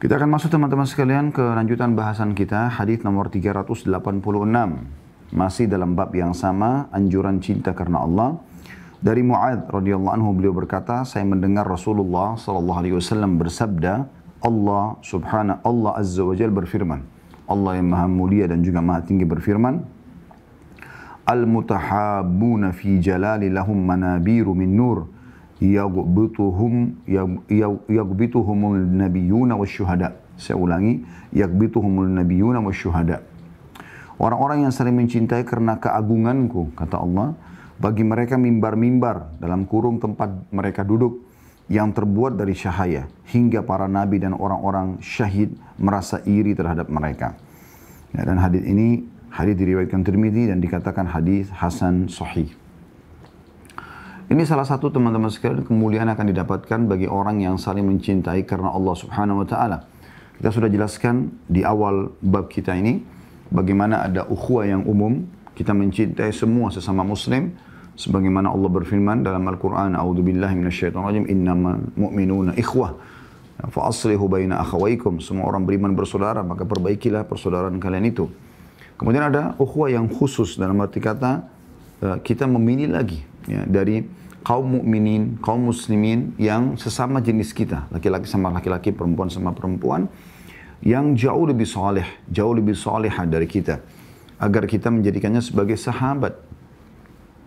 Kita akan masuk teman-teman sekalian ke lanjutan bahasan kita, hadis nomor 386. Masih dalam bab yang sama, anjuran cinta karena Allah. Dari Mu'adz radhiyallahu anhu, beliau berkata, saya mendengar Rasulullah sallallahu alaihi wasallam bersabda, Allah Azza wa Jalla berfirman. Allah yang maha mulia dan juga maha tinggi berfirman, Al-mutahabbuna fi jalali lahum manabiru min nur, yagbituhumul nabiyuna wasyuhada. Saya ulangi, yagbituhumul nabiyuna wasyuhada. Orang-orang yang saling mencintai karena keagunganku, kata Allah, bagi mereka mimbar-mimbar dalam kurung tempat mereka duduk yang terbuat dari cahaya, hingga para nabi dan orang-orang syahid merasa iri terhadap mereka. Ya, dan hadis ini hadis diriwayatkan Tirmidzi dan dikatakan hadis hasan sahih. Ini salah satu teman-teman sekalian kemuliaan akan didapatkan bagi orang yang saling mencintai karena Allah Subhanahu wa taala. Kita sudah jelaskan di awal bab kita ini bagaimana ada ukhuwah yang umum, kita mencintai semua sesama muslim sebagaimana Allah berfirman dalam Al-Qur'an, a'udzubillahi minasyaitonirrajim, innamal mu'minuna ikhwah fa aslihu baina akhawaykum. Semua orang beriman bersaudara, maka perbaikilah persaudaraan kalian itu. Kemudian ada ukhuwah yang khusus dalam arti kata kita memilih lagi ya, dari kaum mukminin, kaum muslimin yang sesama jenis kita, laki-laki sama laki-laki, perempuan sama perempuan, yang jauh lebih saleh, jauh lebih salihah dari kita, agar kita menjadikannya sebagai sahabat.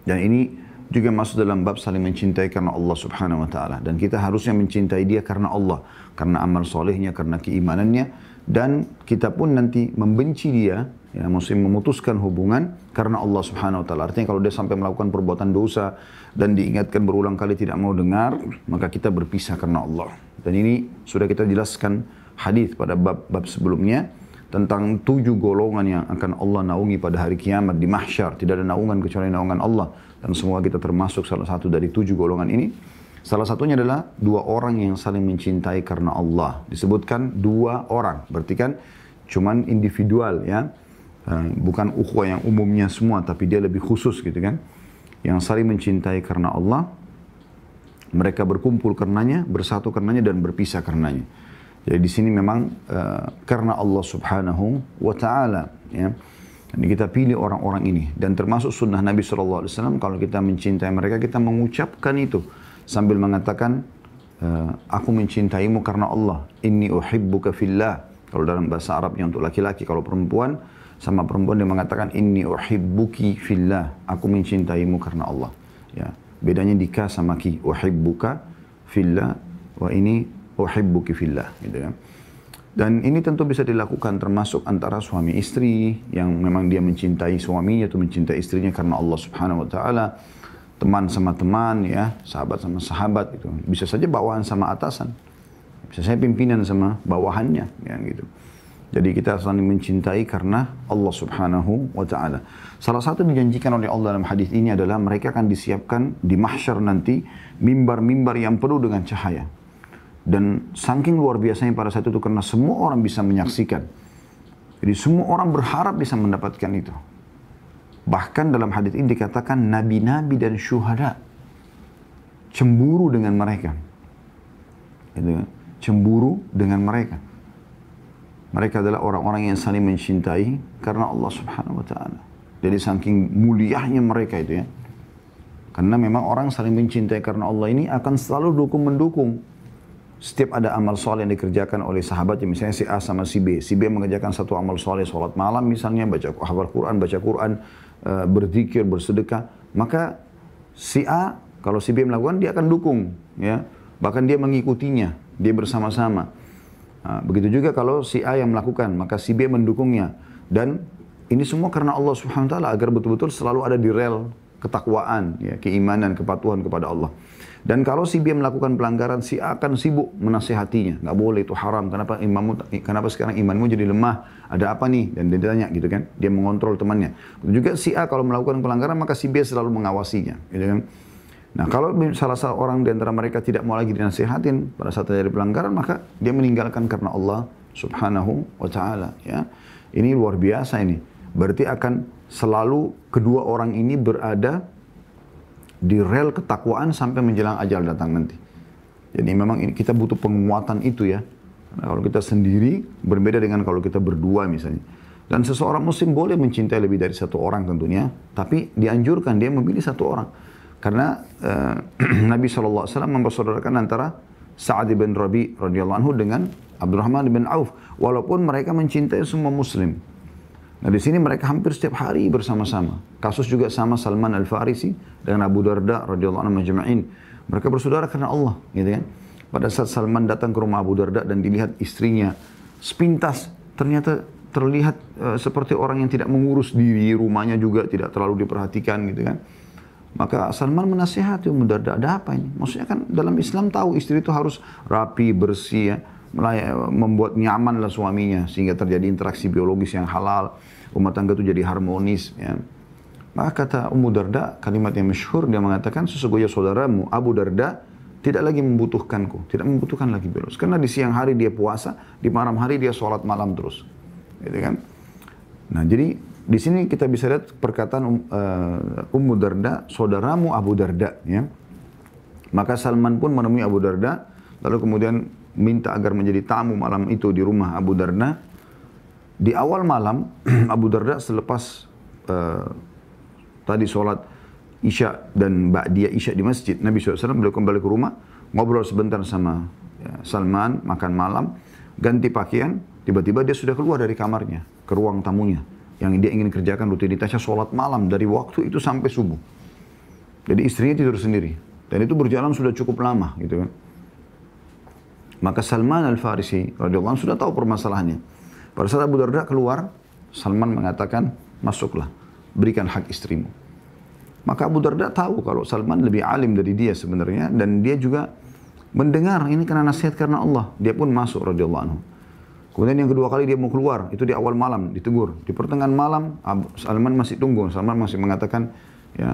Dan ini juga masuk dalam bab saling mencintai karena Allah Subhanahu wa taala, dan kita harusnya mencintai dia karena Allah, karena amal solehnya, karena keimanannya, dan kita pun nanti membenci dia, ya, mesti memutuskan hubungan karena Allah Subhanahu wa taala. Artinya kalau dia sampai melakukan perbuatan dosa dan diingatkan berulang kali tidak mau dengar, maka kita berpisah karena Allah. Dan ini sudah kita jelaskan hadis pada bab-bab sebelumnya tentang 7 golongan yang akan Allah naungi pada hari kiamat di mahsyar. Tidak ada naungan kecuali naungan Allah, dan semua kita termasuk salah satu dari 7 golongan ini. Salah satunya adalah 2 orang yang saling mencintai karena Allah. Disebutkan 2 orang, berarti kan cuman individual ya, bukan ukhuwah yang umumnya semua, tapi dia lebih khusus gitu kan. Yang saling mencintai karena Allah, mereka berkumpul karenanya, bersatu karenanya, dan berpisah karenanya. Jadi di sini memang karena Allah Subhanahu wa taala ya. Jadi kita pilih orang-orang ini, dan termasuk sunnah Nabi SAW, kalau kita mencintai mereka, kita mengucapkan itu sambil mengatakan, aku mencintaimu karena Allah. Inni uhibbuka fillah. Kalau dalam bahasa Arabnya untuk laki-laki, kalau perempuan sama perempuan dia mengatakan inni uhibbuki fillah. Aku mencintaimu karena Allah. Ya, bedanya di ka sama ki. Uhibbuka fillah wa ini uhibbuki fillah, gitu ya. Dan ini tentu bisa dilakukan termasuk antara suami istri yang memang dia mencintai suaminya atau mencintai istrinya karena Allah Subhanahu wa taala. Teman sama teman ya, sahabat sama sahabat gitu. Bisa saja bawahan sama atasan. Bisa saja pimpinan sama bawahannya ya gitu. Jadi kita saling mencintai karena Allah Subhanahu wa taala. Salah satu dijanjikan oleh Allah dalam hadis ini adalah mereka akan disiapkan di mahsyar nanti mimbar-mimbar yang penuh dengan cahaya. Dan saking luar biasanya pada saat itu karena semua orang bisa menyaksikan. Jadi semua orang berharap bisa mendapatkan itu. Bahkan dalam hadis ini dikatakan nabi-nabi dan syuhada cemburu dengan mereka. Gitu, cemburu dengan mereka. Mereka adalah orang-orang yang saling mencintai karena Allah Subhanahu wa taala. Jadi saking mulianya mereka itu ya. Karena memang orang saling mencintai karena Allah ini akan selalu mendukung. Setiap ada amal soleh yang dikerjakan oleh sahabatnya, misalnya si A sama si B. Si B mengerjakan satu amal soleh, sholat malam misalnya, baca Quran, berzikir, bersedekah. Maka si A, kalau si B melakukan, dia akan dukung. Ya. Bahkan dia mengikutinya, dia bersama-sama. Nah, begitu juga kalau si A yang melakukan, maka si B mendukungnya. Dan ini semua karena Allah Subhanahu wa taala, agar betul-betul selalu ada di rel ketakwaan, ya, keimanan, kepatuhan kepada Allah. Dan kalau si B melakukan pelanggaran, si A akan sibuk menasihatinya. Nggak boleh, itu haram. Kenapa sekarang imanmu jadi lemah? Ada apa nih? Dan dia tanya gitu kan. Dia mengontrol temannya. Juga si A kalau melakukan pelanggaran, maka si B selalu mengawasinya. Gitu kan. Nah kalau salah seorang di antara mereka tidak mau lagi dinasihatin pada saat terjadi pelanggaran, maka dia meninggalkan karena Allah Subhanahu wa ta'ala. Ya. Ini luar biasa ini. Berarti akan selalu kedua orang ini berada di rel ketakwaan sampai menjelang ajal datang nanti. Jadi memang kita butuh penguatan itu ya. Nah, kalau kita sendiri berbeda dengan kalau kita berdua misalnya. Dan seseorang muslim boleh mencintai lebih dari satu orang tentunya, tapi dianjurkan dia memilih satu orang. Karena Nabi SAW mempersaudarakan antara Sa'ad bin Rabi radhiyallahu anhu dengan Abdurrahman bin Auf, walaupun mereka mencintai semua muslim. Nah di sini mereka hampir setiap hari bersama-sama. Kasus juga sama Salman Al-Farisi dengan Abu Darda radhiyallahu anhu majma'in. Mereka bersaudara karena Allah, gitu kan. Pada saat Salman datang ke rumah Abu Darda dan dilihat istrinya sepintas, ternyata terlihat seperti orang yang tidak mengurus diri, rumahnya juga tidak terlalu diperhatikan, gitu kan. Maka Salman menasihati Abu Darda, ada apa ini? Maksudnya kan dalam Islam tahu istri itu harus rapi, bersih ya, membuat nyaman lah suaminya sehingga terjadi interaksi biologis yang halal, rumah tangga itu jadi harmonis ya. Maka kata Ummu Darda kalimat yang masyhur, dia mengatakan sesungguhnya saudaramu Abu Darda tidak lagi membutuhkanku, tidak membutuhkan lagi biologis, karena di siang hari dia puasa, di malam hari dia sholat malam terus, gitu kan. Nah jadi di sini kita bisa lihat perkataan Ummu Darda, saudaramu Abu Darda ya. Maka Salman pun menemui Abu Darda, lalu kemudian minta agar menjadi tamu malam itu di rumah Abu Darda. Di awal malam, Abu Darda selepas tadi sholat Isya dan Ba'diyah Isya di masjid, Nabi SAW beliau kembali ke rumah, ngobrol sebentar sama Salman, makan malam, ganti pakaian, tiba-tiba dia sudah keluar dari kamarnya, ke ruang tamunya. Yang dia ingin kerjakan rutinitasnya sholat malam dari waktu itu sampai subuh. Jadi istrinya tidur sendiri. Dan itu berjalan sudah cukup lama gitu kan. Maka Salman Al-Farisi radhiyallahu anhu sudah tahu permasalahannya. Pada saat Abu Darda keluar, Salman mengatakan, masuklah, berikan hak istrimu. Maka Abu Darda tahu kalau Salman lebih alim dari dia sebenarnya. Dan dia juga mendengar, ini karena nasihat karena Allah. Dia pun masuk radhiyallahu anhu. Kemudian yang kedua kali dia mau keluar, itu di awal malam, ditegur. Di pertengahan malam, Salman masih tunggu. Salman masih mengatakan, ya,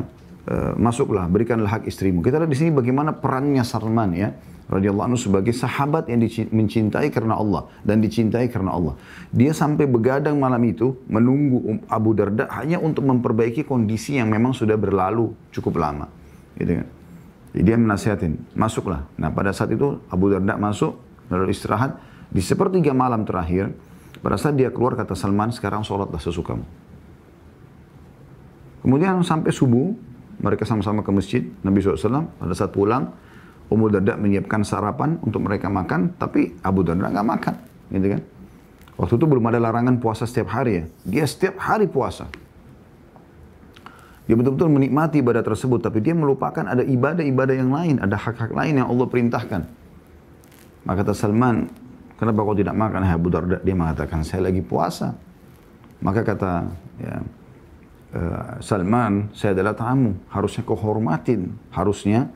masuklah, berikanlah hak istrimu. Kita lihat di sini bagaimana perannya Salman ya, radhiyallahu anhu sebagai sahabat yang mencintai karena Allah dan dicintai karena Allah. Dia sampai begadang malam itu menunggu Abu Darda hanya untuk memperbaiki kondisi yang memang sudah berlalu cukup lama. Gitu kan. Jadi dia menasihatin, masuklah. Nah pada saat itu Abu Darda masuk, lalu istirahat. Di sepertiga malam terakhir, pada saat dia keluar kata Salman, sekarang sholatlah sesukamu. Kemudian sampai subuh, mereka sama-sama ke masjid, Nabi SAW, pada saat pulang, Ummu Darda menyiapkan sarapan untuk mereka makan, tapi Abu Darda nggak makan, gitu kan. Waktu itu belum ada larangan puasa setiap hari ya, dia setiap hari puasa. Dia betul-betul menikmati ibadah tersebut, tapi dia melupakan ada ibadah-ibadah yang lain, ada hak-hak lain yang Allah perintahkan. Maka kata Salman, kenapa kau tidak makan? Abu Darda, dia mengatakan, saya lagi puasa. Maka kata ya, Salman, saya adalah tamu, harusnya kau hormatin, harusnya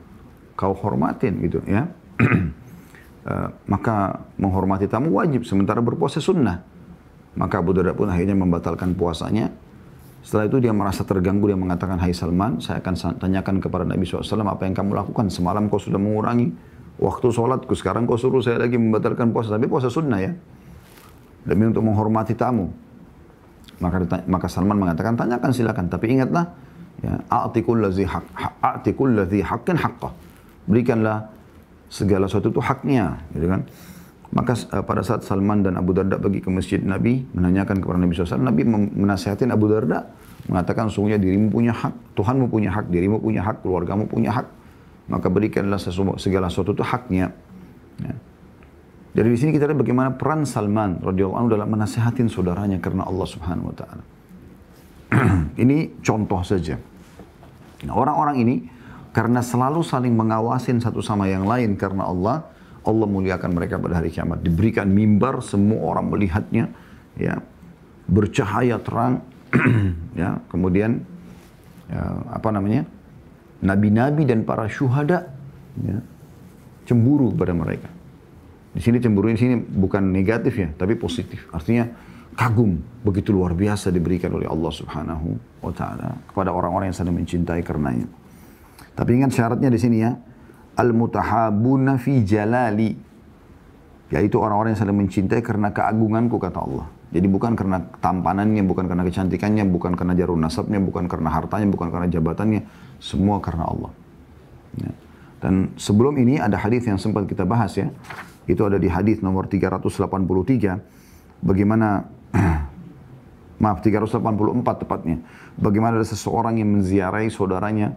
kau hormatin gitu ya. Maka menghormati tamu wajib, sementara berpuasa sunnah. Maka Abu Darda pun akhirnya membatalkan puasanya. Setelah itu dia merasa terganggu, dia mengatakan, hai Salman, saya akan tanyakan kepada Nabi SAW, apa yang kamu lakukan? Semalam kau sudah mengurangi waktu sholatku, sekarang kau suruh saya lagi membatalkan puasa, tapi puasa sunnah ya, demi untuk menghormati tamu. Maka Salman mengatakan, tanyakan silakan, tapi ingatlah, ya, a'tikul ladzi haqqin haqqah, berikanlah segala sesuatu itu haknya, gitu kan. Maka pada saat Salman dan Abu Darda pergi ke masjid Nabi, menanyakan kepada Nabi SAW, Nabi menasihatin Abu Darda, mengatakan sungguhnya dirimu punya hak, Tuhanmu punya hak, dirimu punya hak, keluargamu punya hak, maka berikanlah segala sesuatu itu haknya. Ya. Dari di sini kita lihat bagaimana peran Salman radhiyallahu anhu dalam menasihatin saudaranya karena Allah Subhanahu wa taala. Ini contoh saja. Nah, orang-orang ini karena selalu saling mengawasin satu sama yang lain karena Allah, Allah muliakan mereka pada hari kiamat. Diberikan mimbar, semua orang melihatnya, ya, bercahaya terang, ya, kemudian ya, apa namanya? Nabi-nabi dan para syuhada ya, cemburu pada mereka. Di sini cemburu di sini bukan negatif ya, tapi positif. Artinya kagum, begitu luar biasa diberikan oleh Allah Subhanahu wa taala kepada orang-orang yang saling mencintai karenanya. Tapi ingat syaratnya di sini ya, al-mutahabuna fi jalali, yaitu orang-orang yang saling mencintai karena keagunganku kata Allah. Jadi bukan karena tampanannya, bukan karena kecantikannya, bukan karena jarum nasabnya, bukan karena hartanya, bukan karena jabatannya, semua karena Allah. Ya. Dan sebelum ini ada hadis yang sempat kita bahas ya. Itu ada di hadis nomor 383. Bagaimana maaf 384 tepatnya. Bagaimana ada seseorang yang menziarahi saudaranya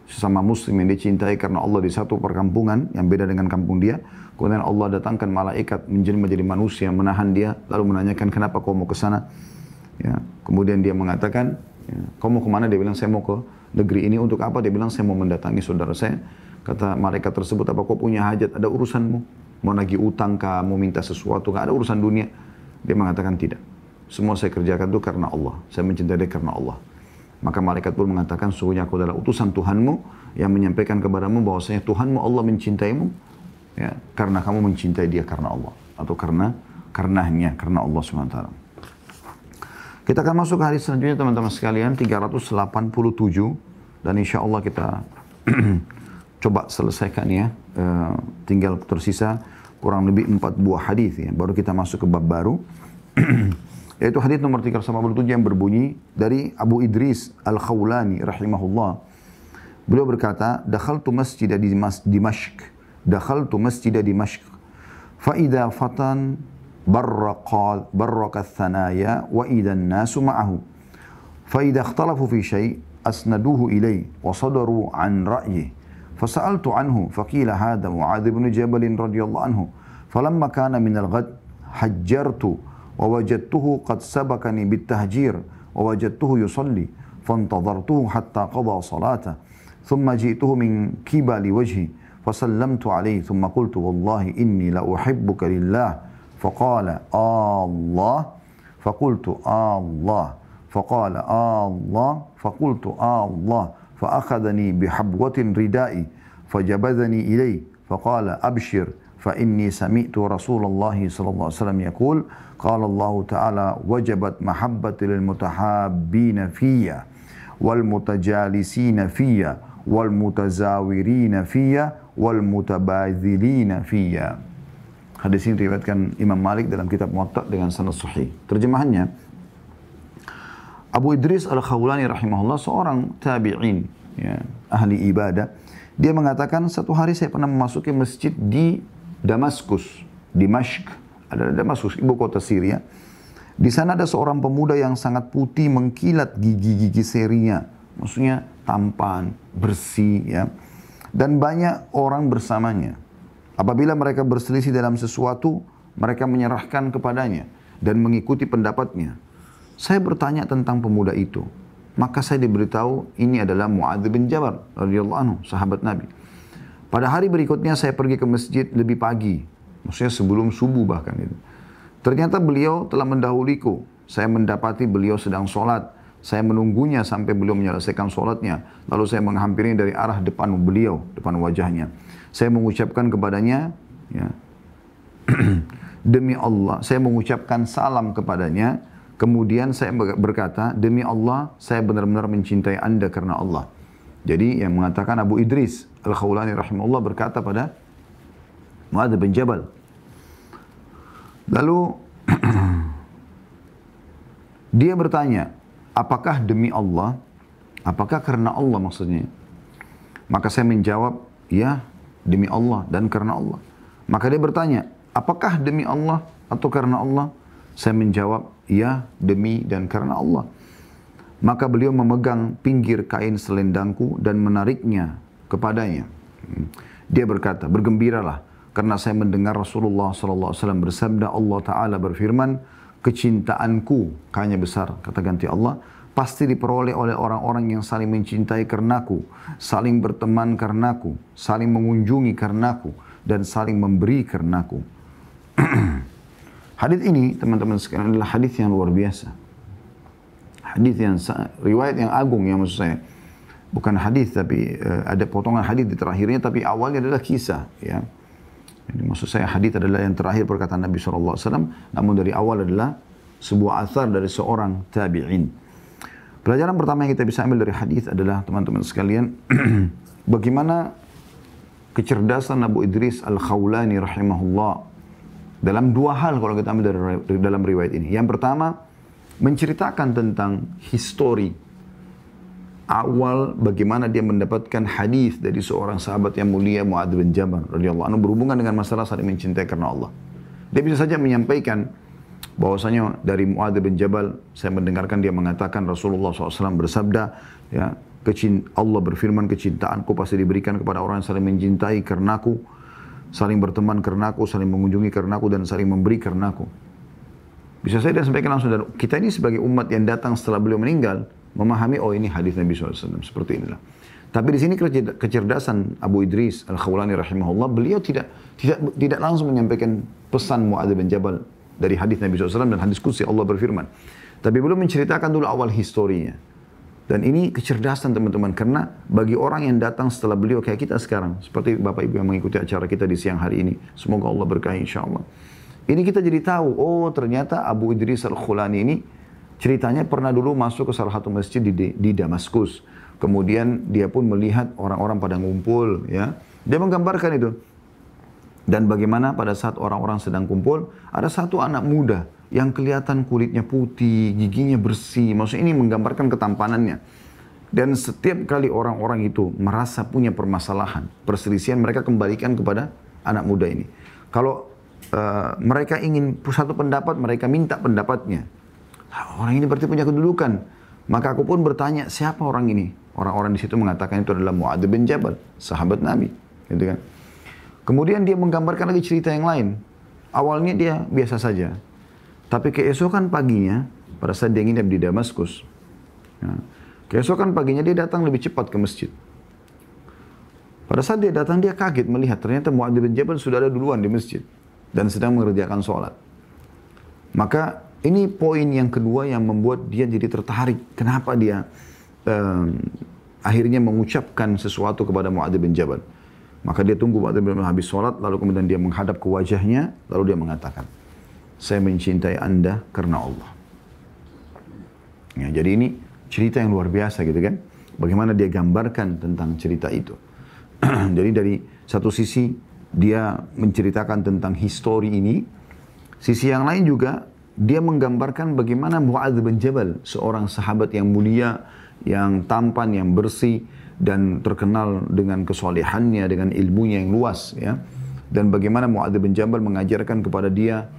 sesama muslim yang dicintai karena Allah di satu perkampungan yang beda dengan kampung dia. Kemudian Allah datangkan malaikat menjadi manusia, menahan dia, lalu menanyakan kenapa kau mau ke sana. Ya, kemudian dia mengatakan, ya, kau mau kemana? Dia bilang, saya mau ke negeri ini. Untuk apa? Dia bilang, saya mau mendatangi saudara saya. Kata malaikat tersebut, apa kau punya hajat? Ada urusanmu? Mau nagih utang kah? Mau minta sesuatu kah? Ada urusan dunia? Dia mengatakan tidak. Semua saya kerjakan itu karena Allah. Saya mencintai dia karena Allah. Maka malaikat pun mengatakan, sungguhnya aku adalah utusan Tuhanmu yang menyampaikan kepadamu bahwasanya Tuhanmu Allah mencintaimu, ya, karena kamu mencintai dia karena Allah. Atau karenanya, karena Allah SWT. Kita akan masuk ke hadis selanjutnya teman-teman sekalian, 387. Dan insya Allah kita coba selesaikan ya. Tinggal tersisa kurang lebih 4 buah hadis ya. Baru kita masuk ke bab baru. Yaitu hadis nomor 387 yang berbunyi dari Abu Idris Al-Khawlani rahimahullah. Beliau berkata, dakhaltu masjid di Dimashq. Dakhaltu masjid Dimashq. Fa idza fatan barraka thanaya wa idza an-nasu ma'ahu. Fa idza ikhtalafu fi syai' asnaduhu ilay wa sadaru an ra'yihi. فسألت عنه فقيل هذا معاذ بن جبل رضي الله عنه فلما كان من الغد حجرت ووجدته قد سبقني بالتهجير ووجدته يصلي فانتظرته حتى قضى صلاته ثم جئته من قبل وجهي فسلمت عليه ثم قلت والله إني لأحبك لله فقال الله فقلت الله فقال الله فقلت الله فأخذني بحبوة ردائي فجبذني إليه فقال أبشر فإني سمعت رسول الله صلى الله عليه وسلم يقول قال الله تعالى وجبت محبتي للمتحابين فيا والمتجالسين فيا والمتزاورين فيا والمتبادلين فيا. Hadis ini diriwayatkan Imam Malik dalam kitab Muwatta dengan sanad sahih. Terjemahannya, Abu Idris Al-Khawlani rahimahullah seorang tabi'in, ya, ahli ibadah. Dia mengatakan satu hari saya pernah memasuki masjid di Damaskus, Dimashq, ada Damaskus, ibu kota Syria. Di sana ada seorang pemuda yang sangat putih mengkilat gigi-gigi serinya, maksudnya tampan, bersih, ya. Dan banyak orang bersamanya. Apabila mereka berselisih dalam sesuatu, mereka menyerahkan kepadanya dan mengikuti pendapatnya. Saya bertanya tentang pemuda itu. Maka saya diberitahu ini adalah Muadz bin Jabal radhiyallahu anhu, sahabat Nabi. Pada hari berikutnya saya pergi ke masjid lebih pagi. Maksudnya sebelum subuh bahkan itu. Ternyata beliau telah mendahuliku. Saya mendapati beliau sedang sholat. Saya menunggunya sampai beliau menyelesaikan sholatnya. Lalu saya menghampirinya dari arah depan beliau, depan wajahnya. Saya mengucapkan kepadanya, ya, demi Allah, saya mengucapkan salam kepadanya. Kemudian saya berkata, demi Allah, saya benar-benar mencintai Anda karena Allah. Jadi yang mengatakan Abu Idris Al-Khawlani rahimahullah berkata pada Muadz bin Jabal. Lalu dia bertanya, apakah demi Allah? Apakah karena Allah maksudnya? Maka saya menjawab, ya, demi Allah dan karena Allah. Maka dia bertanya, apakah demi Allah atau karena Allah? Saya menjawab, ya, demi dan karena Allah. Maka beliau memegang pinggir kain selendangku dan menariknya kepadanya. Dia berkata, bergembiralah karena saya mendengar Rasulullah SAW bersabda, Allah Ta'ala berfirman, kecintaanku hanya besar, kata ganti Allah, pasti diperoleh oleh orang-orang yang saling mencintai karenaku, saling berteman karenaku, saling mengunjungi karenaku, dan saling memberi karenaku. Hadis ini teman-teman sekalian adalah hadis yang luar biasa. Hadis yang riwayat yang agung ya maksud saya. Bukan hadis tapi ada potongan hadis di terakhirnya tapi awalnya adalah kisah ya. Jadi maksud saya hadis adalah yang terakhir perkataan Nabi SAW, namun dari awal adalah sebuah athar dari seorang tabi'in. Pelajaran pertama yang kita bisa ambil dari hadis adalah teman-teman sekalian bagaimana kecerdasan Abu Idris Al-Khawlani rahimahullah dalam dua hal kalau kita ambil dari dalam riwayat ini. Yang pertama, menceritakan tentang histori awal bagaimana dia mendapatkan hadis dari seorang sahabat yang mulia Muadz bin Jabal radhiyallahu anhu berhubungan dengan masalah saling mencintai karena Allah. Dia bisa saja menyampaikan bahwasanya dari Muadz bin Jabal, saya mendengarkan dia mengatakan Rasulullah SAW bersabda, ya, Allah berfirman, kecintaanku pasti diberikan kepada orang yang saling mencintai karenaku, saling berteman karenaku, saling mengunjungi karenaku, dan saling memberi karenaku. Bisa saya dan sampaikan langsung, dan kita ini sebagai umat yang datang setelah beliau meninggal, memahami, oh ini hadis Nabi SAW, seperti inilah. Tapi di sini kecerdasan Abu Idris Al-Khawlani rahimahullah, beliau tidak langsung menyampaikan pesan Muadz bin Jabal dari hadis Nabi SAW dan hadis qudsi Allah berfirman. Tapi beliau menceritakan dulu awal historinya. Dan ini kecerdasan teman-teman, karena bagi orang yang datang setelah beliau kayak kita sekarang, seperti Bapak Ibu yang mengikuti acara kita di siang hari ini, semoga Allah berkahi insyaAllah. Ini kita jadi tahu, oh ternyata Abu Idris Al-Khawlani ini ceritanya pernah dulu masuk ke salah satu masjid di Damaskus. Kemudian dia pun melihat orang-orang pada ngumpul, ya. Dia menggambarkan itu. Dan bagaimana pada saat orang-orang sedang kumpul, ada satu anak muda yang kelihatan kulitnya putih, giginya bersih. Maksudnya ini menggambarkan ketampanannya. Dan setiap kali orang-orang itu merasa punya permasalahan, perselisihan, mereka kembalikan kepada anak muda ini. Kalau mereka ingin satu pendapat, mereka minta pendapatnya. Orang ini berarti punya kedudukan. Maka aku pun bertanya, siapa orang ini? Orang-orang di situ mengatakan itu adalah Muadz bin Jabal, sahabat Nabi. Gitu kan? Kemudian dia menggambarkan lagi cerita yang lain. Awalnya dia biasa saja. Tapi keesokan paginya, pada saat dia nginep di Damaskus, ya, keesokan paginya dia datang lebih cepat ke masjid. Pada saat dia datang, dia kaget melihat ternyata Muadz bin Jabal sudah ada duluan di masjid dan sedang mengerjakan sholat. Maka ini poin yang kedua yang membuat dia jadi tertarik. Kenapa dia akhirnya mengucapkan sesuatu kepada Muadz bin Jabal. Maka dia tunggu Muadz bin Jabal habis sholat, lalu kemudian dia menghadap ke wajahnya, lalu dia mengatakan, saya mencintai Anda karena Allah. Ya, jadi ini cerita yang luar biasa gitu kan. Bagaimana dia gambarkan tentang cerita itu. Jadi dari satu sisi dia menceritakan tentang histori ini. Sisi yang lain juga dia menggambarkan bagaimana Muadz bin Jabal, seorang sahabat yang mulia, yang tampan, yang bersih, dan terkenal dengan kesolehannya, dengan ilmunya yang luas, ya. Dan bagaimana Muadz bin Jabal mengajarkan kepada dia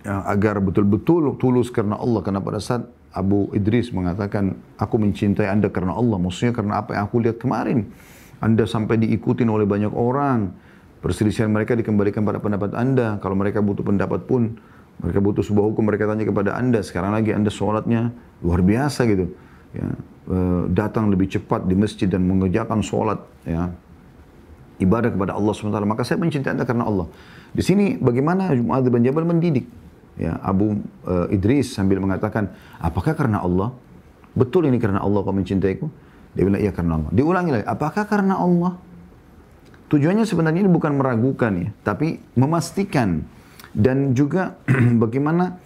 ya, agar betul-betul tulus karena Allah. Karena pada saat Abu Idris mengatakan, aku mencintai Anda karena Allah, maksudnya karena apa yang aku lihat kemarin. Anda sampai diikutin oleh banyak orang, perselisihan mereka dikembalikan pada pendapat Anda. Kalau mereka butuh pendapat pun, mereka butuh sebuah hukum, mereka tanya kepada Anda. Sekarang lagi Anda sholatnya luar biasa gitu. Ya, datang lebih cepat di masjid dan mengerjakan sholat, ya, ibadah kepada Allah SWT. Maka saya mencintai Anda karena Allah. Di sini bagaimana Muadz bin Jabal mendidik, ya, Abu Idris sambil mengatakan, apakah karena Allah? Betul ini karena Allah kau mencintaiku? Dia bilang, iya karena Allah. Diulangi lagi, apakah karena Allah? Tujuannya sebenarnya ini bukan meragukan, ya, tapi memastikan. Dan juga bagaimana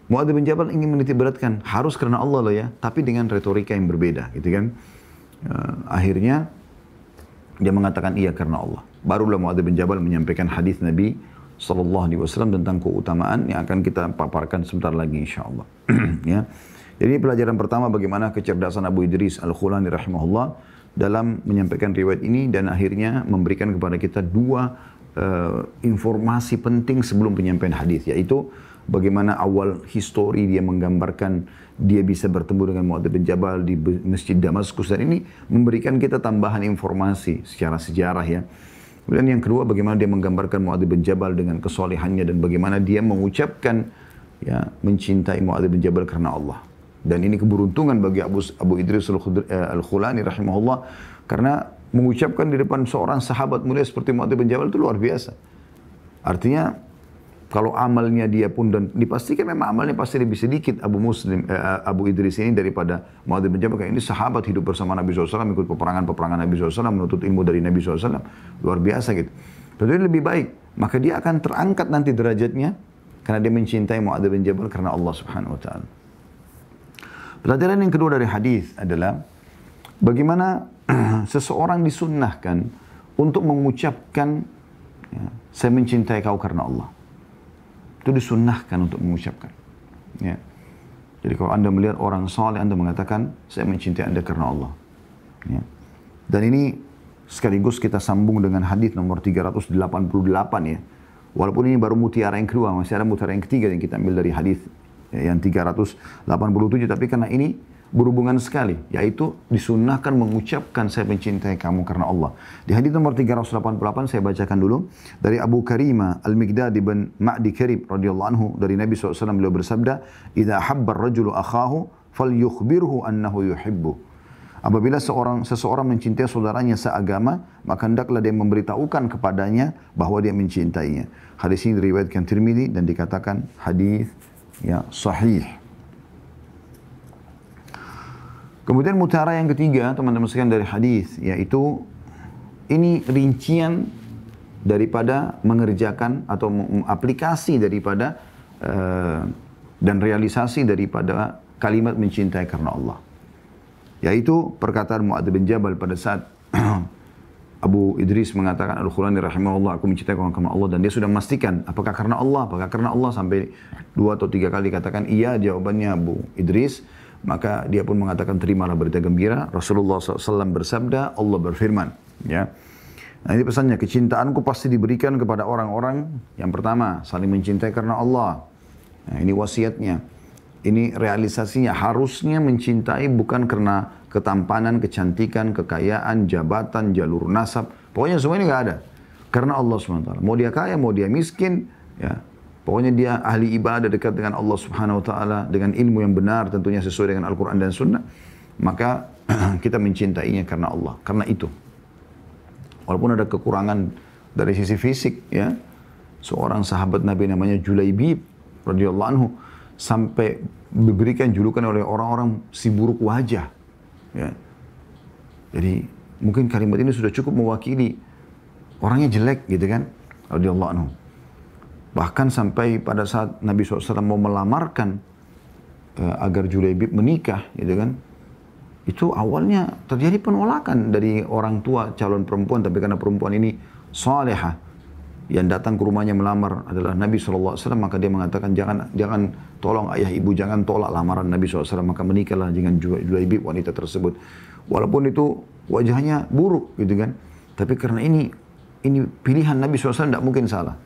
Muadz bin Jabal ingin menitikberatkan, harus karena Allah loh ya, tapi dengan retorika yang berbeda, gitu kan. Akhirnya dia mengatakan iya karena Allah. Barulah Muadz bin Jabal menyampaikan hadis Nabi SAW tentang keutamaan yang akan kita paparkan sebentar lagi insyaAllah. Ya. Jadi pelajaran pertama bagaimana kecerdasan Abu Idris Al-Khawlani rahimahullah dalam menyampaikan riwayat ini, dan akhirnya memberikan kepada kita dua informasi penting sebelum penyampaian hadis, yaitu bagaimana awal histori dia menggambarkan dia bisa bertemu dengan Muadz bin Jabal di Masjid Damaskus, dan ini memberikan kita tambahan informasi secara sejarah, ya. Kemudian yang kedua bagaimana dia menggambarkan Muadz bin Jabal dengan kesolehannya dan bagaimana dia mengucapkan, ya, mencintai Muadz bin Jabal karena Allah. Dan ini keberuntungan bagi Abu Idris Al-Khawlani rahimahullah, karena mengucapkan di depan seorang sahabat mulia seperti Muadz bin Jabal itu luar biasa. Artinya kalau amalnya dia pun, dan dipastikan memang amalnya pasti lebih sedikit Abu Idris ini daripada Muadz bin Jabal. Ini sahabat hidup bersama Nabi SAW, ikut peperangan Nabi SAW, menuntut ilmu dari Nabi SAW. Luar biasa gitu. Tentunya lebih baik. Maka dia akan terangkat nanti derajatnya karena dia mencintai Muadz bin Jabal karena Allah Subhanahu Wa Taala. Pelajaran yang kedua dari hadis adalah bagaimana seseorang disunnahkan untuk mengucapkan, ya, saya mencintai kau karena Allah. Itu disunnahkan untuk mengucapkan. Ya. Jadi kalau Anda melihat orang saleh, Anda mengatakan, saya mencintai Anda karena Allah. Ya. Dan ini sekaligus kita sambung dengan hadis nomor 388 ya. Walaupun ini baru mutiara yang kedua, masih ada mutiara yang ketiga yang kita ambil dari hadis yang 387, tapi karena ini berhubungan sekali, yaitu disunnahkan mengucapkan saya mencintai kamu karena Allah. Di hadis nomor 388 saya bacakan dulu dari Abu Karimah Al-Miqdad bin Ma'di Karib radhiyallahu anhu dari Nabi SAW, beliau bersabda, "Idza habba ar-rajulu akhahu falyukhbirhu annahu yuhibbu." Apabila seseorang mencintai saudaranya seagama, maka hendaklah dia memberitahukan kepadanya bahwa dia mencintainya. Hadis ini diriwayatkan Tirmidzi dan dikatakan hadis ya sahih. Kemudian mutiara yang ketiga, teman-teman sekalian, dari hadis, yaitu ini rincian daripada mengerjakan atau aplikasi daripada dan realisasi daripada kalimat mencintai karena Allah. Yaitu perkataan Mu'adz bin Jabal pada saat Abu Idris mengatakan Al-Khulani rahimahullah, aku mencintai karena Allah, dan dia sudah memastikan apakah karena Allah, sampai 2 atau 3 kali katakan iya jawabannya Abu Idris. Maka dia pun mengatakan terimalah berita gembira. Rasulullah SAW bersabda, Allah berfirman. Ya. Nah ini pesannya, kecintaanku pasti diberikan kepada orang-orang yang pertama, saling mencintai karena Allah. Nah ini wasiatnya. Ini realisasinya, harusnya mencintai bukan karena ketampanan, kecantikan, kekayaan, jabatan, jalur nasab. Pokoknya semua ini nggak ada. Karena Allah SWT. Mau dia kaya, mau dia miskin, ya. Pokoknya dia ahli ibadah, dekat dengan Allah Subhanahu wa taala dengan ilmu yang benar, tentunya sesuai dengan Al-Qur'an dan Sunnah, maka kita mencintainya karena Allah, karena itu. Walaupun ada kekurangan dari sisi fisik, ya. Seorang sahabat Nabi namanya Julaibib radhiyallahu anhu sampai diberikan julukan oleh orang-orang si buruk wajah, ya. Jadi mungkin kalimat ini sudah cukup mewakili orangnya jelek gitu kan, radhiyallahu anhu. Bahkan sampai pada saat Nabi SAW mau melamarkan agar Julaibib menikah, gitu kan, itu awalnya terjadi penolakan dari orang tua calon perempuan, tapi karena perempuan ini salihah, yang datang ke rumahnya melamar adalah Nabi SAW, maka dia mengatakan jangan tolong ayah ibu, jangan tolak lamaran Nabi SAW, maka menikahlah dengan Julaibib, wanita tersebut. Walaupun itu wajahnya buruk, gitu kan, tapi karena ini pilihan Nabi SAW tidak mungkin salah.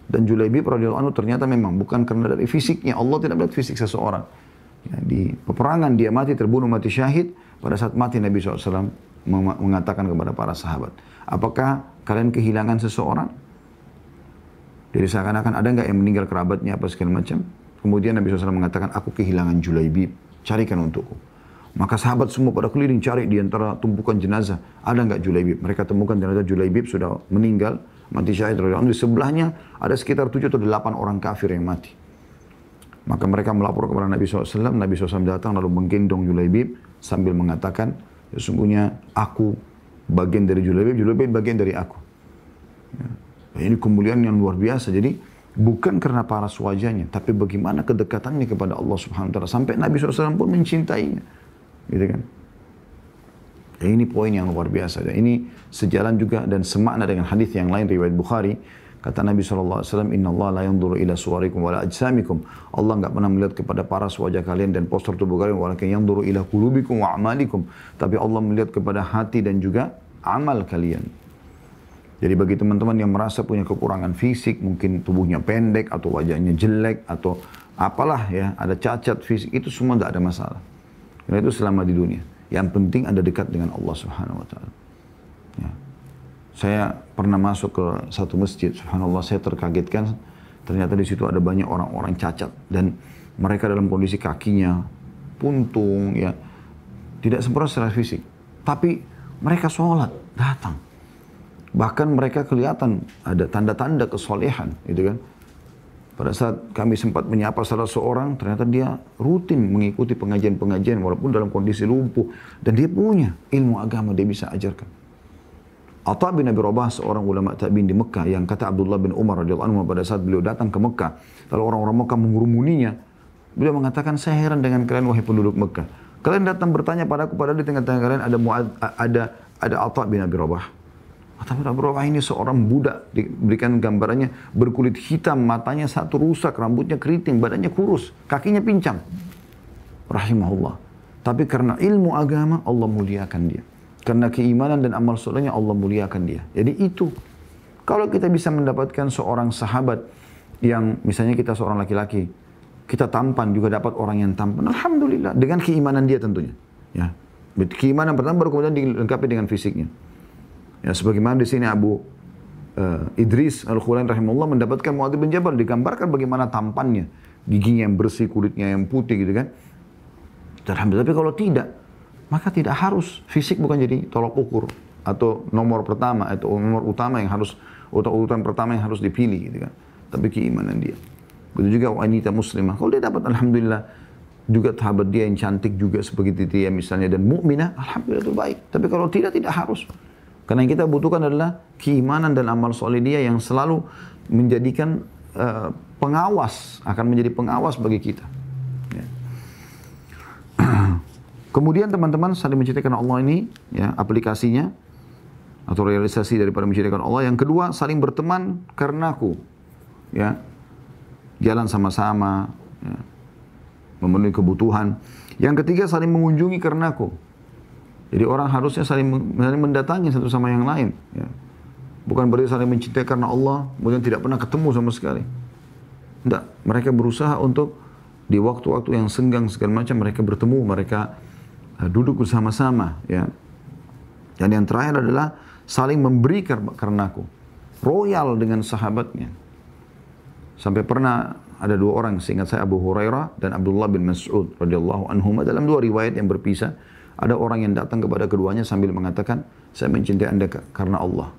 Dan Julaibib radhiyallahu anhu ternyata memang bukan karena dari fisiknya. Allah tidak melihat fisik seseorang. Ya, di peperangan dia mati, terbunuh mati syahid. Pada saat mati Nabi SAW mengatakan kepada para sahabat, apakah kalian kehilangan seseorang? Jadi seakan-akan ada nggak yang meninggal kerabatnya apa segala macam. Kemudian Nabi SAW mengatakan, aku kehilangan Julaibib, carikan untukku. Maka sahabat semua pada keliling cari di antara tumpukan jenazah, ada nggak Julaibib? Mereka temukan jenazah Julaibib sudah meninggal, mati syahid. Di sebelahnya ada sekitar 7 atau 8 orang kafir yang mati. Maka mereka melapor kepada Nabi SAW. Nabi SAW datang lalu menggendong Julaibib sambil mengatakan, sesungguhnya aku bagian dari Julaibib, Julaibib bagian dari aku. Ya. Ini kemuliaan yang luar biasa. Jadi bukan karena paras wajahnya, tapi bagaimana kedekatannya kepada Allah Subhanahu wa taala sampai Nabi SAW pun mencintainya. Gitu kan? Ya, ini poin yang luar biasa. Dan ini sejalan juga dan semakna dengan hadis yang lain riwayat Bukhari. Kata Nabi SAW, Inna Allah la yanzuru ila suwarikum wa la ajsamikum. Allah enggak pernah melihat kepada paras wajah kalian dan postur tubuh kalian, walakin yanzuru ila qulubikum wa a'malikum. Tapi Allah melihat kepada hati dan juga amal kalian. Jadi bagi teman-teman yang merasa punya kekurangan fisik, mungkin tubuhnya pendek atau wajahnya jelek atau apalah ya, ada cacat fisik, itu semua tidak ada masalah. Karena itu selama di dunia. Yang penting Anda dekat dengan Allah Subhanahu wa taala. Ya. Saya pernah masuk ke satu masjid, subhanallah, saya terkagetkan. Ternyata di situ ada banyak orang-orang cacat dan mereka dalam kondisi kakinya puntung, ya, tidak sempurna secara fisik. Tapi mereka sholat, datang. Bahkan mereka kelihatan ada tanda-tanda kesolehan, gitu kan. Pada saat kami sempat menyapa salah seorang, ternyata dia rutin mengikuti pengajian-pengajian walaupun dalam kondisi lumpuh. Dan dia punya ilmu agama, dia bisa ajarkan. Atha bin Abi Rabah, seorang ulama tabi'in di Mekah, yang kata Abdullah bin Umar radhiyallahu anhu pada saat beliau datang ke Mekah, lalu orang-orang Mekah mengurumuninya, beliau mengatakan, saya heran dengan kalian wahai penduduk Mekah. Kalian datang bertanya padaku, padahal di tengah-tengah kalian ada Atha bin Abi Rabah. Atha bin Abi Rabah ini seorang budak, diberikan gambarannya berkulit hitam, matanya satu rusak, rambutnya keriting, badannya kurus, kakinya pincang. rahimahullah. Tapi karena ilmu agama, Allah muliakan dia. Karena keimanan dan amal solehnya, Allah muliakan dia. Jadi itu, kalau kita bisa mendapatkan seorang sahabat yang misalnya kita seorang laki-laki, kita tampan juga dapat orang yang tampan, alhamdulillah, dengan keimanan dia tentunya. Ya, keimanan pertama baru kemudian dilengkapi dengan fisiknya. Ya, sebagaimana di sini Abu Idris Al-Khulain rahimahullah mendapatkan Muadz bin Jabal, digambarkan bagaimana tampannya, giginya yang bersih, kulitnya yang putih gitu kan. Alhamdulillah. Tapi kalau tidak, maka tidak harus fisik bukan jadi tolok ukur atau nomor pertama atau nomor utama yang harus urutan pertama yang harus dipilih gitu kan. Tapi keimanan dia. Begitu juga wanita muslimah. Kalau dia dapat alhamdulillah juga sahabat dia yang cantik juga seperti dia misalnya dan mukminah, alhamdulillah itu baik. Tapi kalau tidak harus. Karena yang kita butuhkan adalah keimanan dan amal soleh dia yang selalu menjadikan pengawas, akan menjadi pengawas bagi kita. Ya. Kemudian teman-teman saling mencintai karena Allah ini, ya, aplikasinya atau realisasi daripada mencintai karena Allah. Yang kedua, saling berteman karenaku, ya, jalan sama-sama, ya, memenuhi kebutuhan. Yang ketiga, saling mengunjungi karenaku. Jadi orang harusnya saling mendatangi satu sama yang lain. Ya. Bukan berarti saling mencintai karena Allah, kemudian tidak pernah ketemu sama sekali. Tidak, mereka berusaha untuk di waktu-waktu yang senggang segala macam mereka bertemu, mereka duduk bersama-sama, ya. Dan yang terakhir adalah saling memberi karena aku. Royal dengan sahabatnya. Sampai pernah ada dua orang, seingat saya Abu Hurairah dan Abdullah bin Mas'ud radhiyallahu anhuma, dalam dua riwayat yang berpisah, ada orang yang datang kepada keduanya sambil mengatakan, saya mencintai Anda karena Allah.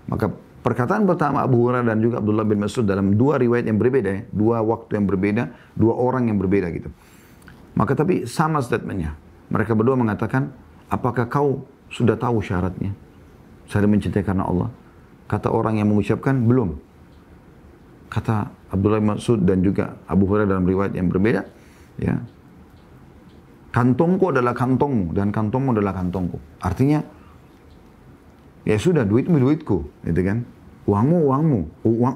Maka perkataan pertama Abu Hurairah dan juga Abdullah bin Mas'ud dalam dua riwayat yang berbeda, ya, dua waktu yang berbeda, dua orang yang berbeda gitu. Maka tapi sama statementnya. Mereka berdua mengatakan, apakah kau sudah tahu syaratnya? Saya mencintai karena Allah. Kata orang yang mengucapkan, belum. Kata Abdullah bin Mas'ud dan juga Abu Hurairah dalam riwayat yang berbeda, ya, kantongku adalah kantongmu dan kantongmu adalah kantongku. Artinya, ya sudah, duitmu duitku, gitu kan? Uangmu uangmu,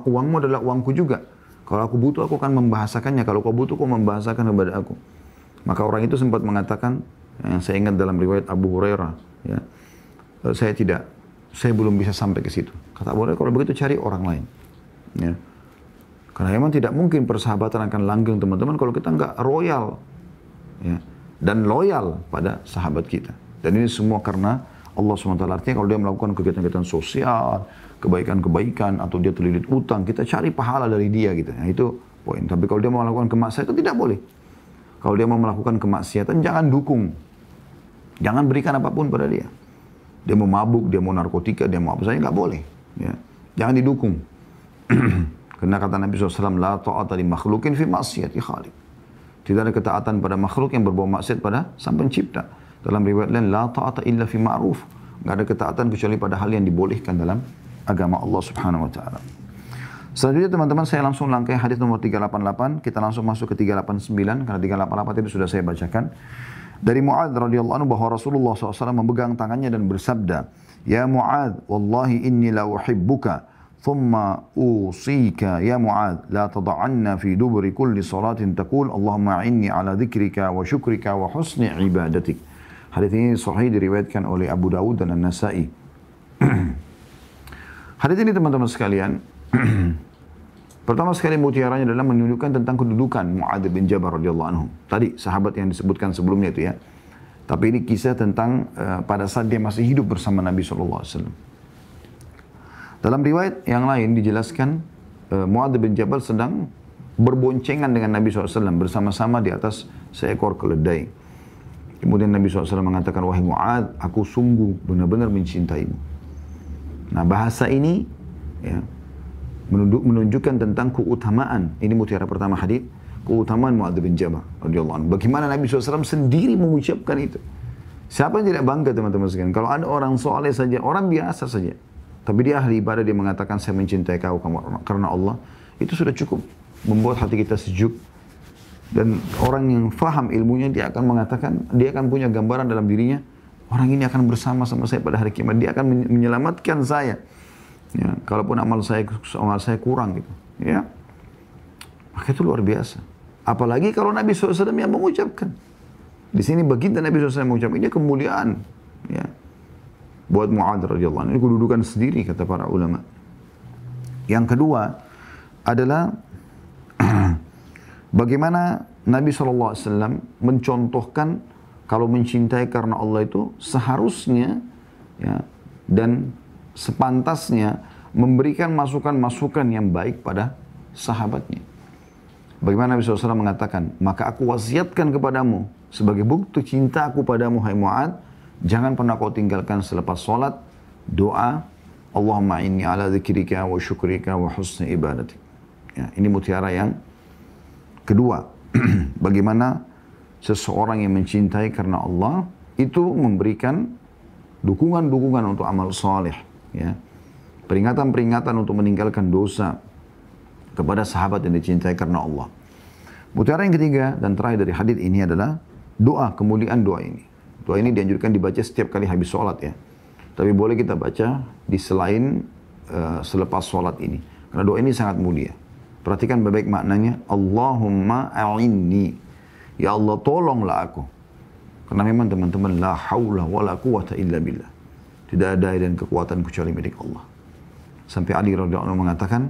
uangmu adalah uangku juga. Kalau aku butuh, aku akan membahasakannya. Kalau kau butuh, kau membahasakan kepada aku. Maka orang itu sempat mengatakan, yang saya ingat dalam riwayat Abu Hurairah, ya, saya belum bisa sampai ke situ. Kata Abu Hurairah, kalau begitu cari orang lain. Ya. Karena memang tidak mungkin persahabatan akan langgeng teman-teman kalau kita nggak royal, ya, dan loyal pada sahabat kita. Dan ini semua karena Allah SWT. Artinya kalau dia melakukan kegiatan-kegiatan sosial, kebaikan-kebaikan, atau dia terlilit utang, kita cari pahala dari dia gitu. Nah, itu poin. Tapi kalau dia mau melakukan kemaksiatan, tidak boleh. Kalau dia mau melakukan kemaksiatan, jangan dukung. Jangan berikan apapun pada dia. Dia mau mabuk, dia mau narkotika, dia mau apa saja, nggak boleh. Ya. Jangan didukung. Karena kata Nabi SAW, La ta'ata li makhlukin fi maksiyati khaliq. Tidak ada ketaatan pada makhluk yang berbau maksiat pada sang pencipta. Dalam riwayat lain, La ta'ata illa fi ma'ruf. Nggak ada ketaatan kecuali pada hal yang dibolehkan dalam agama Allah Subhanahu wa ta'ala. Selanjutnya teman-teman, saya langsung langkai hadis nomor 388. Kita langsung masuk ke 389 karena 388 itu sudah saya bacakan. Dari Muadz radhiyallahu anhu bahwa Rasulullah SAW memegang tangannya dan bersabda, Ya Muadz, wallahi inni la uhibbuka, thumma usika ya Muadz, la tada'anna fi duburi kulli salatin taqul, Allahumma inni ala dzikrika wa syukrika wa husni ibadatik. Hadis ini sahih diriwayatkan oleh Abu Dawud dan An-Nasa'i. Hadis ini teman-teman sekalian, pertama sekali mutiaranya adalah menunjukkan tentang kedudukan Muadz bin Jabal radhiyallahu anhu. Tadi sahabat yang disebutkan sebelumnya itu ya. Tapi ini kisah tentang pada saat dia masih hidup bersama Nabi SAW. Dalam riwayat yang lain dijelaskan Muadz bin Jabal sedang berboncengan dengan Nabi SAW bersama-sama di atas seekor keledai. Kemudian Nabi SAW mengatakan, wahai Muadz, aku sungguh benar-benar mencintaimu. Nah bahasa ini ya, menunjukkan tentang keutamaan. Ini mutiara pertama hadis, keutamaan Muadz bin Jabal radhiyallahu anhu. Bagaimana Nabi SAW sendiri mengucapkan itu. Siapa yang tidak bangga teman-teman sekalian? Kalau ada orang soleh saja, orang biasa saja, tapi dia ahli ibadah, dia mengatakan saya mencintai kau karena Allah, itu sudah cukup membuat hati kita sejuk. Dan orang yang faham ilmunya, dia akan mengatakan, dia akan punya gambaran dalam dirinya, orang ini akan bersama-sama saya pada hari kiamat, dia akan menyelamatkan saya. Ya, kalaupun amal saya kurang gitu, ya, maka itu luar biasa. Apalagi kalau Nabi SAW yang mengucapkan, Di sini baginda Nabi SAW mengucapkan ini kemuliaan, ya, buat Mu'adz radhiyallahu anhu. Ini kedudukan sendiri kata para ulama. Yang kedua adalah bagaimana Nabi SAW mencontohkan kalau mencintai karena Allah itu seharusnya, ya, dan sepantasnya memberikan masukan-masukan yang baik pada sahabatnya. Bagaimana Nabi SAW mengatakan, maka aku wasiatkan kepadamu sebagai bukti cinta aku padamu, hai Mu'adz, jangan pernah kau tinggalkan selepas sholat doa, Allahumma inni ala dzikrika wa syukrika wa husni ibadatik. Ya, ini mutiara yang kedua. Bagaimana seseorang yang mencintai karena Allah itu memberikan dukungan-dukungan untuk amal soleh, ya, peringatan-peringatan untuk meninggalkan dosa kepada sahabat yang dicintai karena Allah. Mutiara yang ketiga dan terakhir dari hadis ini adalah doa, kemuliaan doa ini. Doa ini dianjurkan dibaca setiap kali habis sholat, ya. Tapi boleh kita baca di selain selepas sholat ini. Karena doa ini sangat mulia. Perhatikan baik-baik maknanya. Allahumma a'inni. Ya Allah, tolonglah aku. Karena memang teman-teman, la hawla wa la quwata illa billah. Tidak ada daya dan kekuatan kecuali milik Allah. Sampai Ali radhiyallahu anhu mengatakan,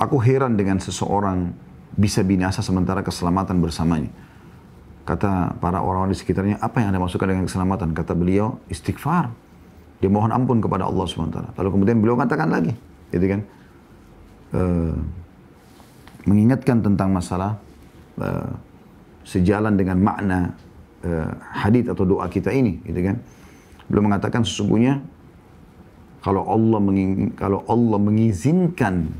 aku heran dengan seseorang bisa binasa sementara keselamatan bersamanya. Kata para orang-orang di sekitarnya, apa yang Anda maksudkan dengan keselamatan? Kata beliau, istighfar. Dia mohon ampun kepada Allah SWT. Lalu kemudian beliau katakan lagi, gitu kan, mengingatkan tentang masalah sejalan dengan makna hadits atau doa kita ini, gitu kan. Beliau mengatakan sesungguhnya kalau Allah mengizinkan,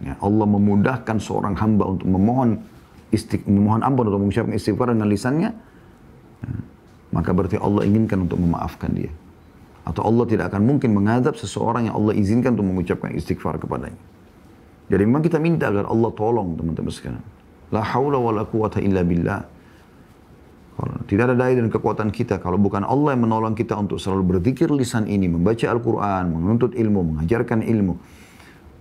ya, Allah memudahkan seorang hamba untuk memohon ampun atau mengucapkan istighfar dengan lisannya, maka berarti Allah inginkan untuk memaafkan dia. Atau Allah tidak akan mungkin mengadab seseorang yang Allah izinkan untuk mengucapkan istighfar kepadanya. Jadi memang kita minta agar Allah tolong teman-teman sekalian. La haula wa la quwata illa billah. Tidak ada daya dan kekuatan kita kalau bukan Allah yang menolong kita untuk selalu berzikir lisan ini, membaca Al-Quran, menuntut ilmu, mengajarkan ilmu.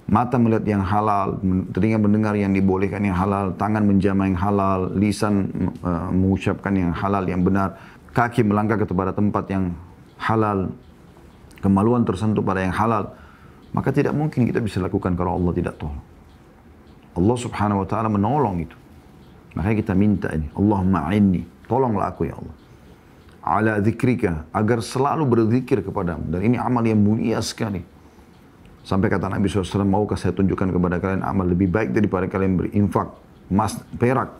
Mata melihat yang halal, telinga mendengar yang dibolehkan yang halal, tangan menjamah yang halal, lisan mengucapkan yang halal, yang benar, kaki melangkah kepada tempat yang halal, kemaluan tersentuh pada yang halal. Maka tidak mungkin kita bisa lakukan kalau Allah tidak tolong. Allah subhanahu wa ta'ala menolong itu. Makanya kita minta ini, Allahumma a'inni, tolonglah aku ya Allah. Ala dzikrika, agar selalu berzikir kepadamu. Dan ini amal yang mulia sekali. Sampai kata Nabi SAW, maukah saya tunjukkan kepada kalian amal lebih baik daripada kalian berinfak emas, perak.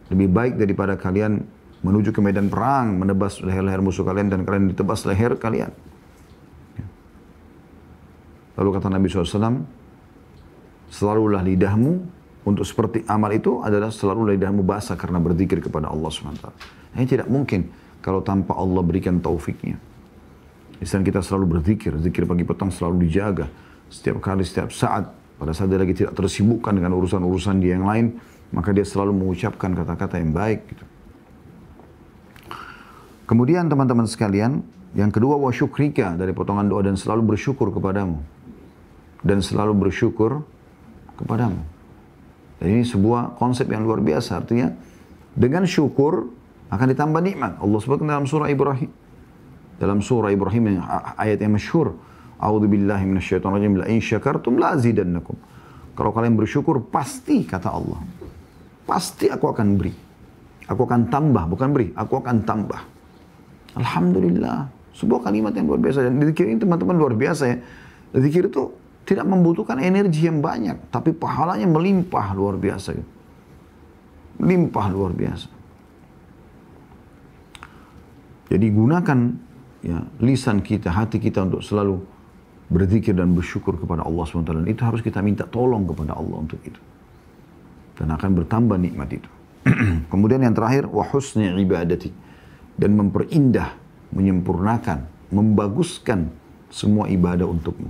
Lebih baik daripada kalian menuju ke medan perang, menebas leher-leher musuh kalian dan kalian ditebas leher kalian. Lalu kata Nabi SAW, selalulah lidahmu untuk seperti amal itu adalah selalu lidahmu basah karena berzikir kepada Allah SWT. Ini tidak mungkin kalau tanpa Allah berikan taufiknya. Lisan kita selalu berzikir, zikir pagi petang selalu dijaga. Setiap kali, setiap saat, pada saat dia lagi tidak tersibukkan dengan urusan-urusan dia yang lain, maka dia selalu mengucapkan kata-kata yang baik. Gitu. Kemudian teman-teman sekalian, yang kedua wa syukrika dari potongan doa dan selalu bersyukur kepadamu. Dan selalu bersyukur kepadamu. Dan ini sebuah konsep yang luar biasa. Artinya, dengan syukur akan ditambah nikmat. Allah sebutkan dalam surah Ibrahim. Dalam surah Ibrahim yang ayat yang masyhur, a'udzubillahi minasyaitonir rajim, la in syakartum la azidannakum. Kalau kalian bersyukur pasti kata Allah, pasti aku akan beri. Aku akan tambah, bukan beri, aku akan tambah. Alhamdulillah, sebuah kalimat yang luar biasa. Dan zikir ini teman-teman luar biasa ya. Zikir itu tidak membutuhkan energi yang banyak, tapi pahalanya melimpah luar biasa. Melimpah luar biasa. Jadi gunakan ya, lisan kita, hati kita untuk selalu berzikir dan bersyukur kepada Allah SWT. Dan itu harus kita minta tolong kepada Allah untuk itu. Dan akan bertambah nikmat itu. Kemudian yang terakhir, wa husni ibadati. Dan memperindah, menyempurnakan, membaguskan semua ibadah untukmu.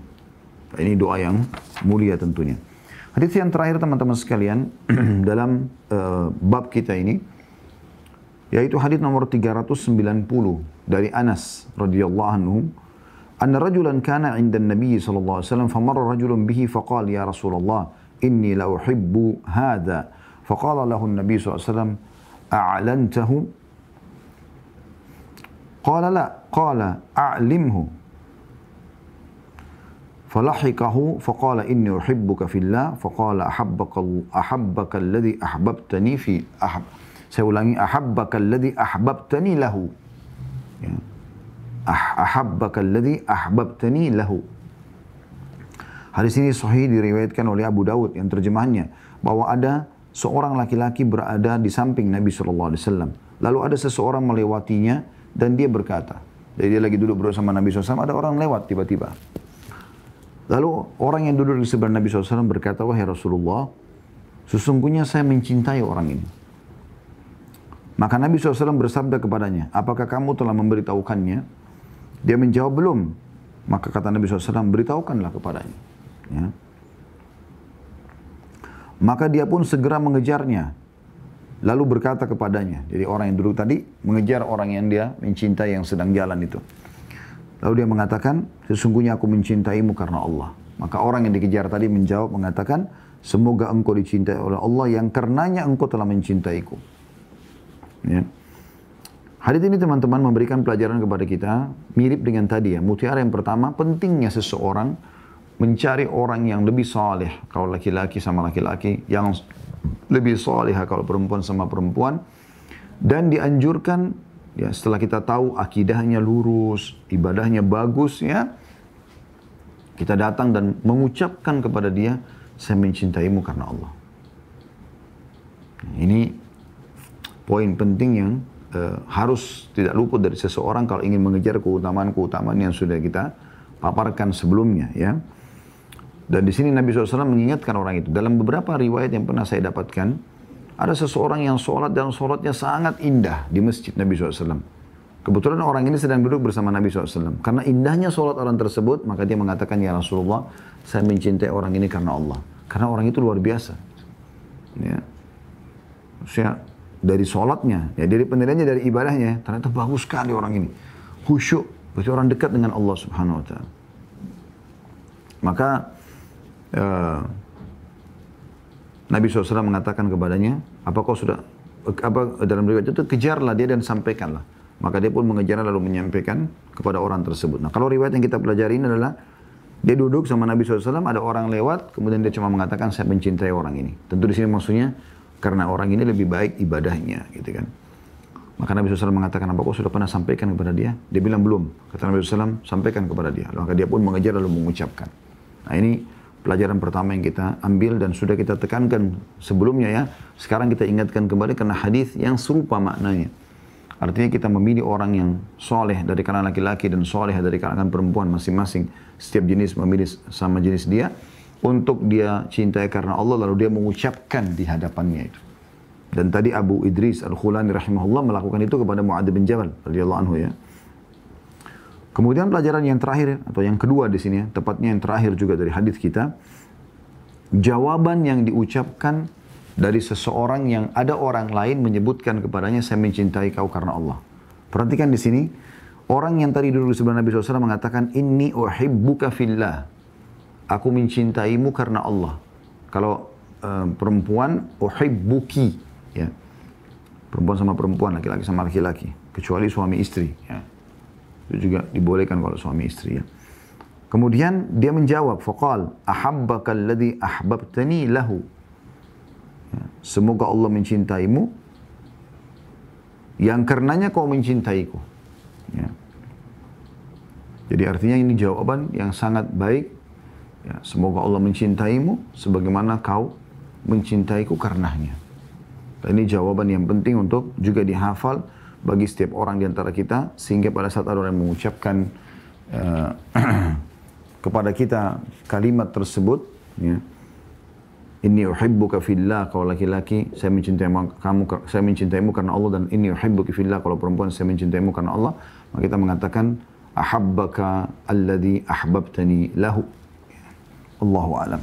Nah, ini doa yang mulia tentunya. Hadits yang terakhir teman-teman sekalian, dalam bab kita ini, yaitu hadits nomor 390 dari Anas radhiyallahu anhu, anna rajulan kana 'inda an-nabiy sallallahu alaihi wasallam famarra rajulun bihi faqala ya Rasulullah inni la uhibbu hadha faqala lahu an-nabiy sallallahu alaihi wasallam a'lantahu? Qala la, qala a'limhu. Falahikahu faqala inni uhibbuka fillah, faqala ahabbaka alladhi ahbabtani fi saya ulangi, ahabbaka alladhi ahbabtani lahu. Ya. Ahabbaka alladhi ahbabtani lahu. Hadis ini sahih diriwayatkan oleh Abu Dawud yang terjemahannya bahwa ada seorang laki-laki berada di samping Nabi SAW. Lalu ada seseorang melewatinya dan dia berkata, jadi dia lagi duduk bersama Nabi SAW, ada orang lewat tiba-tiba. Lalu orang yang duduk di sebelah Nabi SAW berkata, wahai Rasulullah, sesungguhnya saya mencintai orang ini. Maka Nabi SAW bersabda kepadanya, apakah kamu telah memberitahukannya? Dia menjawab, belum. Maka kata Nabi SAW, beritahukanlah kepadanya. Ya. Maka dia pun segera mengejarnya. Lalu berkata kepadanya, jadi orang yang duduk tadi mengejar orang yang dia mencintai yang sedang jalan itu. Lalu dia mengatakan, sesungguhnya aku mencintaimu karena Allah. Maka orang yang dikejar tadi menjawab mengatakan, semoga engkau dicintai oleh Allah yang karenanya engkau telah mencintaiku. Ya. Hadis ini teman-teman memberikan pelajaran kepada kita, mirip dengan tadi ya. Mutiara yang pertama, pentingnya seseorang mencari orang yang lebih saleh. Kalau laki-laki sama laki-laki, yang lebih saleh kalau perempuan sama perempuan. Dan dianjurkan, ya, setelah kita tahu akidahnya lurus, ibadahnya bagus, ya, kita datang dan mengucapkan kepada dia, saya mencintaimu karena Allah. Ini poin penting yang harus tidak luput dari seseorang kalau ingin mengejar keutamaan-keutamaan yang sudah kita paparkan sebelumnya, ya. Dan di sini Nabi SAW mengingatkan orang itu. Dalam beberapa riwayat yang pernah saya dapatkan, ada seseorang yang sholat dan sholatnya sangat indah di masjid Nabi SAW. Kebetulan orang ini sedang duduk bersama Nabi SAW. Karena indahnya sholat orang tersebut, maka dia mengatakan, ya Rasulullah, saya mencintai orang ini karena Allah. Karena orang itu luar biasa. Ya. Maksudnya dari sholatnya, ya, dari penilaiannya, dari ibadahnya, ternyata bagus sekali orang ini. Khusyuk, berarti orang dekat dengan Allah Subhanahu Wa Taala. Maka Nabi SAW mengatakan kepadanya, apa kau sudah, dalam riwayat itu, kejarlah dia dan sampaikanlah. Maka dia pun mengejar lalu menyampaikan kepada orang tersebut. Nah, kalau riwayat yang kita pelajari ini adalah, dia duduk sama Nabi SAW, ada orang lewat, kemudian dia cuma mengatakan, saya mencintai orang ini. Tentu di sini maksudnya, karena orang ini lebih baik ibadahnya, gitu kan. Maka Nabi SAW mengatakan, apa kau sudah pernah sampaikan kepada dia? Dia bilang, belum. Kata Nabi SAW, sampaikan kepada dia. Maka dia pun mengejar lalu mengucapkan. Nah, ini pelajaran pertama yang kita ambil dan sudah kita tekankan sebelumnya, ya. Sekarang kita ingatkan kembali karena hadis yang serupa maknanya. Artinya kita memilih orang yang soleh dari kalangan laki-laki dan soleh dari kalangan perempuan masing-masing. Setiap jenis memilih sama jenis dia untuk dia cintai karena Allah, lalu dia mengucapkan di hadapannya itu. Dan tadi Abu Idris Al-Khulani rahimahullah melakukan itu kepada Mu'adz bin Jabal radhiyallahu anhu, ya. Kemudian pelajaran yang terakhir atau yang kedua di sini, tepatnya yang terakhir juga dari hadis kita, jawaban yang diucapkan dari seseorang yang ada orang lain menyebutkan kepadanya, saya mencintai kau karena Allah. Perhatikan di sini, orang yang tadi duduk di sebelah Nabi SAW mengatakan, inni uhibbuka fillah. Aku mencintaimu karena Allah. Kalau perempuan, uhibbuki, ya. Perempuan sama perempuan, laki-laki sama laki-laki, kecuali suami istri, ya. Itu juga dibolehkan kalau suami istri, ya. Kemudian dia menjawab, faqal ahabbaka alladhi ahbabtani lahu. Ya. Semoga Allah mencintaimu yang karenanya kau mencintaiku. Ya. Jadi artinya ini jawaban yang sangat baik. Ya, semoga Allah mencintaimu sebagaimana kau mencintaiku karenanya. Dan ini jawaban yang penting untuk juga dihafal bagi setiap orang di antara kita, sehingga pada saat ada orang yang mengucapkan kepada kita kalimat tersebut, ya, inni uhibbuka fillah, kalau laki-laki saya mencintaimu karena Allah, dan inni uhibbuki fillah, kalau perempuan saya mencintaimu karena Allah, maka kita mengatakan ahabbaka alladhi ahbabtani lahu. Allahu a'lam.